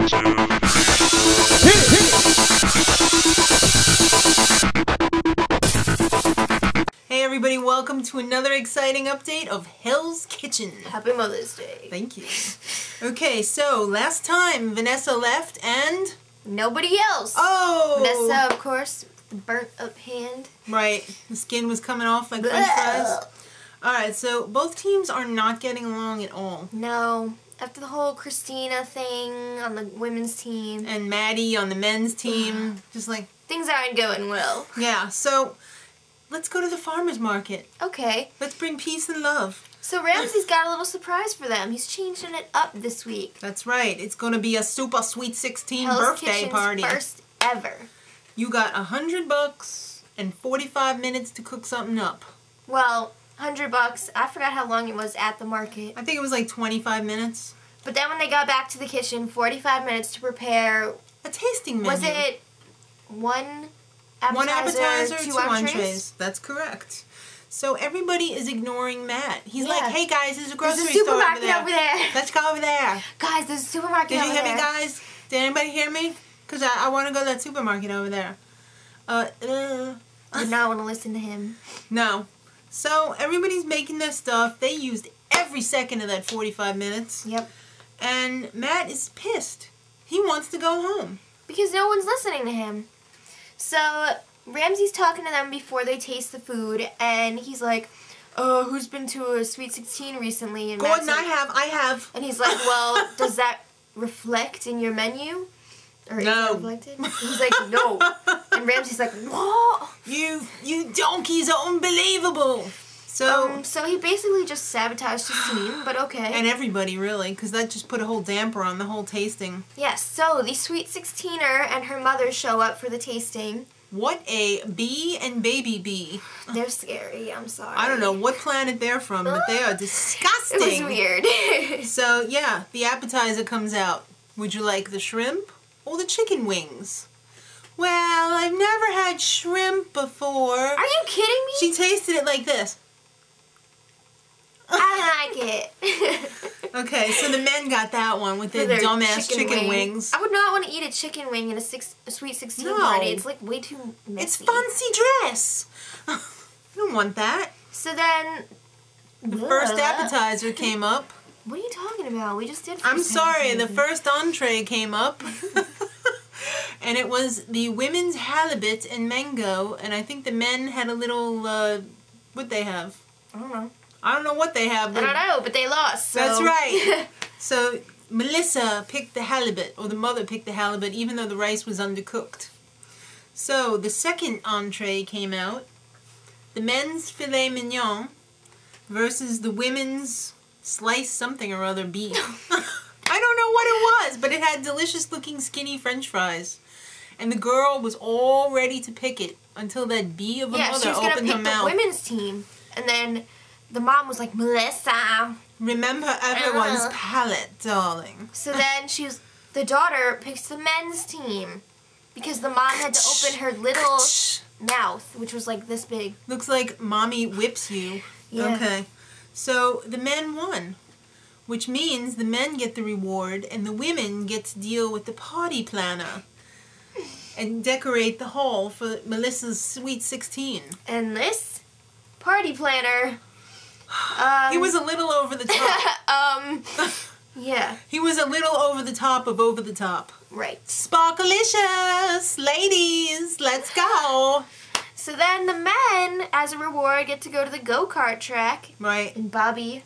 Hey everybody, welcome to another exciting update of Hell's Kitchen. Happy Mother's Day. Thank you. Okay, so last time Vanessa left and... nobody else. Oh! Vanessa, of course, the burnt up hand. Right, the skin was coming off like french fries. Alright, so both teams are not getting along at all. No. After the whole Christina thing on the women's team. And Matty on the men's team. Just like... things aren't going well. Yeah, so let's go to the farmer's market. Okay. Let's bring peace and love. So Ramsey's got a little surprise for them. He's changing it up this week. That's right. It's going to be a super sweet 16 Hell's birthday Kitchen's party. First ever. You got $100 and 45 minutes to cook something up. Well, $100. I forgot how long it was at the market. I think it was like 25 minutes. But then when they got back to the kitchen, 45 minutes to prepare. A tasting menu. Was it one appetizer, two two entrees? That's correct. So everybody is ignoring Matt. He's like, hey guys, there's a grocery store over there. Let's go over there. Guys, there's a supermarket over there. Did you hear me, guys? Did anybody hear me? Because I want to go to that supermarket over there. Did not want to listen to him. No. So everybody's making their stuff. They used every second of that 45 minutes. Yep. And Matt is pissed. He wants to go home. Because no one's listening to him. So Ramsey's talking to them before they taste the food, and he's like, "Oh, who's been to a Sweet 16 recently?" And Gordon, like, I have. And he's like, "Well, does that reflect in your menu?" Or is that reflected? He's like, "No." And Ramsey's like, "What? You donkeys are unbelievable." So he basically just sabotaged his team, but okay. And everybody, really, because that just put a whole damper on the whole tasting. Yes, so the Sweet 16er and her mother show up for the tasting. What a bee and baby bee. They're scary, I'm sorry. I don't know what planet they're from, but they are disgusting. It was weird. So, yeah, the appetizer comes out. Would you like the shrimp or the chicken wings? Well, I've never had shrimp before. Are you kidding me? She tasted it like this. I like it. Okay, so the men got that one with their dumbass chicken wings. I would not want to eat a chicken wing in a Sweet 16 party. It's like way too messy. It's fancy dress. I don't want that. So then the first appetizer came up. What are you talking about? We just did I'm sorry, the first entree came up. And it was the women's halibut and mango, and I think the men had a little, what'd they have? I don't know. I don't know what they have. But I don't know, but they lost. So. That's right. So Melissa picked the halibut, or the mother picked the halibut, even though the rice was undercooked. So the second entree came out. The men's filet mignon versus the women's sliced something or other beef. I don't know what it was, but it had delicious looking skinny french fries. And the girl was all ready to pick it until that bee of a mother opened her mouth. The women's team, and then the mom was like, "Melissa, remember everyone's palate, darling." So then the daughter picks the men's team because the mom had to open her little mouth, which was like this big. Looks like mommy whips you. Yeah. Okay. So the men won, which means the men get the reward and the women get to deal with the party planner and decorate the hall for Melissa's Sweet 16. And this party planner... he was a little over the top. Yeah. He was a little over the top of over the top. Right. Sparkalicious! Ladies, let's go! So then the men, as a reward, get to go to the go-kart track. Right. And Bobby's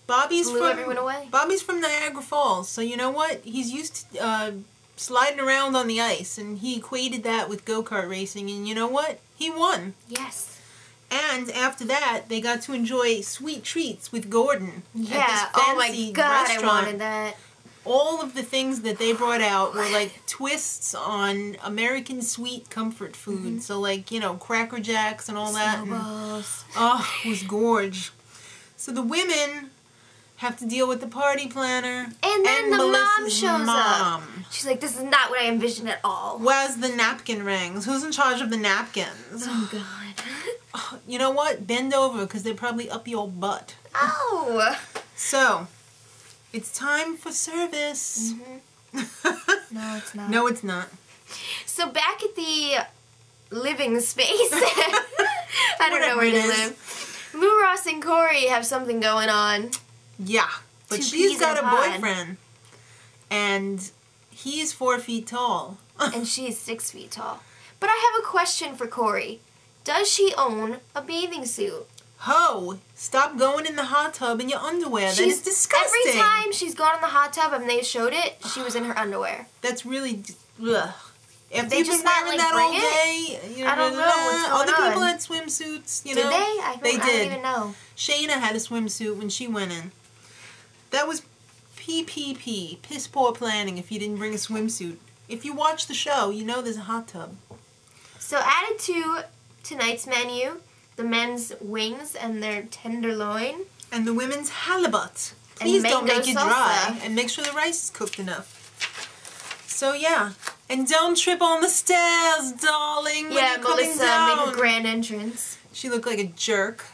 blew everyone away. Bobby's from Niagara Falls, so you know what? He's used to sliding around on the ice, and he equated that with go-kart racing, and you know what? He won. Yes. And after that, they got to enjoy sweet treats with Gordon. Yeah. At this fancy oh my God, restaurant. I wanted that. All of the things that they brought out were like twists on American sweet comfort food. So like, you know, Cracker Jacks and all that. Snowballs. Oh, it was gorge. So the women have to deal with the party planner. And then the mom shows up. Mom. She's like, this is not what I envisioned at all. Where's the napkin rings? Who's in charge of the napkins? Oh, God. Oh, you know what? Bend over, because they're probably up your butt. Oh. So, it's time for service. No, it's not. No, it's not. So back at the living space, I don't know where they live. Lou Ross and Corey have something going on. Yeah, but she's got a boyfriend, and he's 4 feet tall. And she's 6 feet tall. But I have a question for Corey. Does she own a bathing suit? Ho! Stop going in the hot tub in your underwear. That is disgusting. Every time she's gone in the hot tub and they showed it, she was in her underwear. That's really... Ugh. If they you've just been not, wearing like, that bring all it? day... I don't know what's going Other people on. had swimsuits, you Did know. they? I don't even know. Shayna had a swimsuit when she went in. That was PPP. Piss poor planning if you didn't bring a swimsuit. If you watch the show, you know there's a hot tub. So added to tonight's menu, the men's wings and their tenderloin. And the women's halibut. Please don't make it dry. And make sure the rice is cooked enough. So yeah. And don't trip on the stairs, darling, when you're coming Melissa down. made a grand entrance. She looked like a jerk.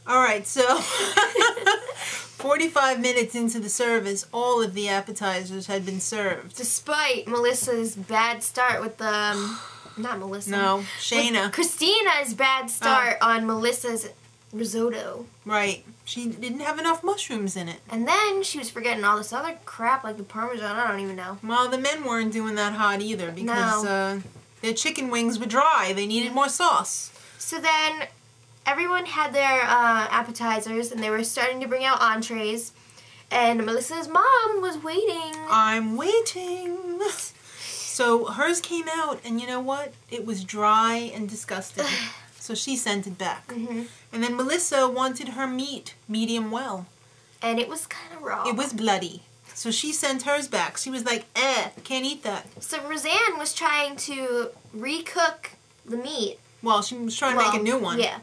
Alright, so 45 minutes into the service, all of the appetizers had been served. Despite Melissa's bad start with the... Not Melissa. No, Shayna. With Christina's bad start on Melissa's risotto. Right. She didn't have enough mushrooms in it. And then she was forgetting all this other crap like the Parmesan. I don't even know. Well, the men weren't doing that hot either because their chicken wings were dry. They needed more sauce. So then everyone had their appetizers and they were starting to bring out entrees. And Melissa's mom was waiting. I'm waiting. So hers came out, and you know what? It was dry and disgusting. So she sent it back. Mm-hmm. And then Melissa wanted her meat medium well. And it was kind of raw. It was bloody. So she sent hers back. She was like, can't eat that. So Rosann was trying to recook the meat. Well, she was trying to make a new one. Yeah.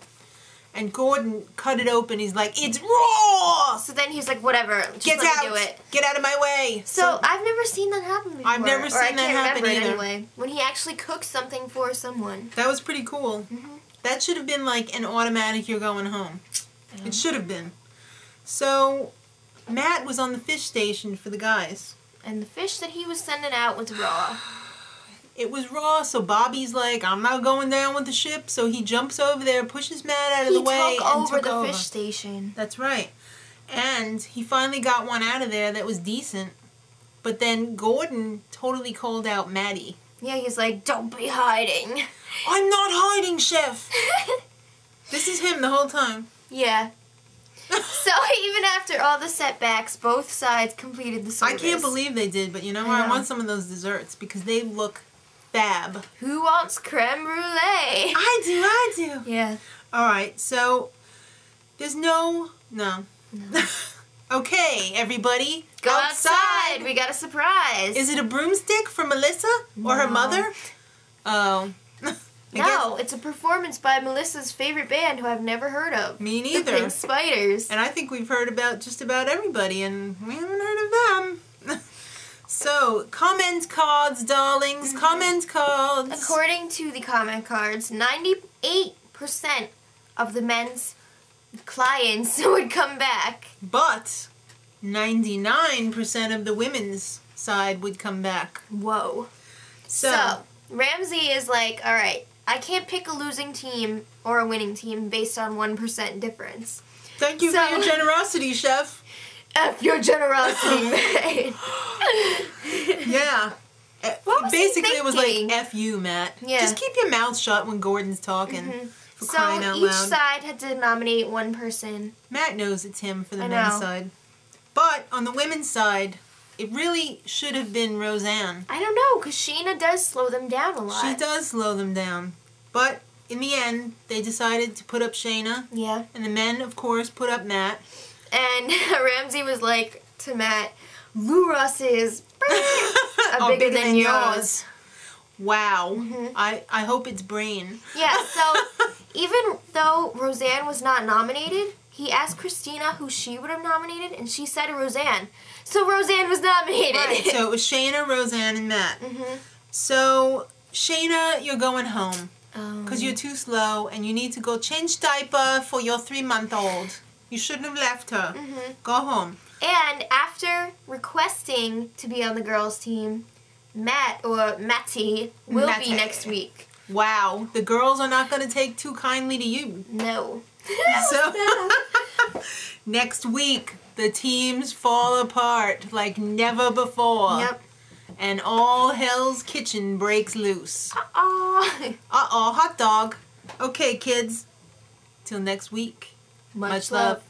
And Gordon cut it open. He's like, it's raw! So then he's like, whatever, just let me do it. Get out of my way! So I've never seen that happen before. I've never seen that happen either. Anyway, when he actually cooks something for someone. That was pretty cool. Mm-hmm. That should have been like an automatic you're going home. It should have been. So Matt was on the fish station for the guys. And the fish that he was sending out was raw. It was raw, so Bobby's like, I'm not going down with the ship. So he jumps over there, pushes Matt out of the way, and took over the fish station. That's right. And he finally got one out of there that was decent. But then Gordon totally called out Matty. Yeah, he's like, don't be hiding. I'm not hiding, Chef. This is him the whole time. Yeah. So even after all the setbacks, both sides completed the service. I can't believe they did, but you know what? I want some of those desserts because they look fab. Who wants creme brulee? I do. Yeah. Alright, so there's no. Okay, everybody. Go outside. We got a surprise. Is it a broomstick for Melissa or her mother? Oh. No, it's a performance by Melissa's favorite band who I've never heard of. Me neither. The Pink Spiders. And I think we've heard about just about everybody, and we haven't heard of them. So, comment cards, darlings. Mm-hmm. Comment cards. According to the comment cards, 98% of the men's clients would come back. But 99% of the women's side would come back. Whoa. So Ramsey is like, all right, I can't pick a losing team or a winning team based on 1% difference. Thank you for your generosity, Chef. F your generosity, man. Yeah. Basically, it was like, F you, Matt. Yeah. Just keep your mouth shut when Gordon's talking. Mm-hmm. For crying out each loud. side had to nominate one person. Matt knows it's him for the men's side. But on the women's side, it really should have been Rosann. I don't know, because Shayna does slow them down a lot. She does slow them down. But in the end, they decided to put up Shayna. Yeah. And the men, of course, put up Matt. And Ramsey was like to Matt, Lou Ross is bigger than yours. Wow. Mm-hmm. I hope it's brain. Yeah, so even though Rosann was not nominated, he asked Christina who she would have nominated, and she said Rosann. So Rosann was nominated. Right, so it was Shayna, Rosann, and Matt. Mm-hmm. So, Shayna, you're going home. Because you're too slow, and you need to go change diaper for your 3-month-old. You shouldn't have left her. Mm-hmm. Go home. And after requesting to be on the girls' team, Matt or Matty will Matty. be next week. Wow, the girls are not going to take too kindly to you. No. So, next week, the teams fall apart like never before. Yep. And all Hell's Kitchen breaks loose. Uh-oh. Uh-oh, hot dog. Okay, kids. Till next week. Much love.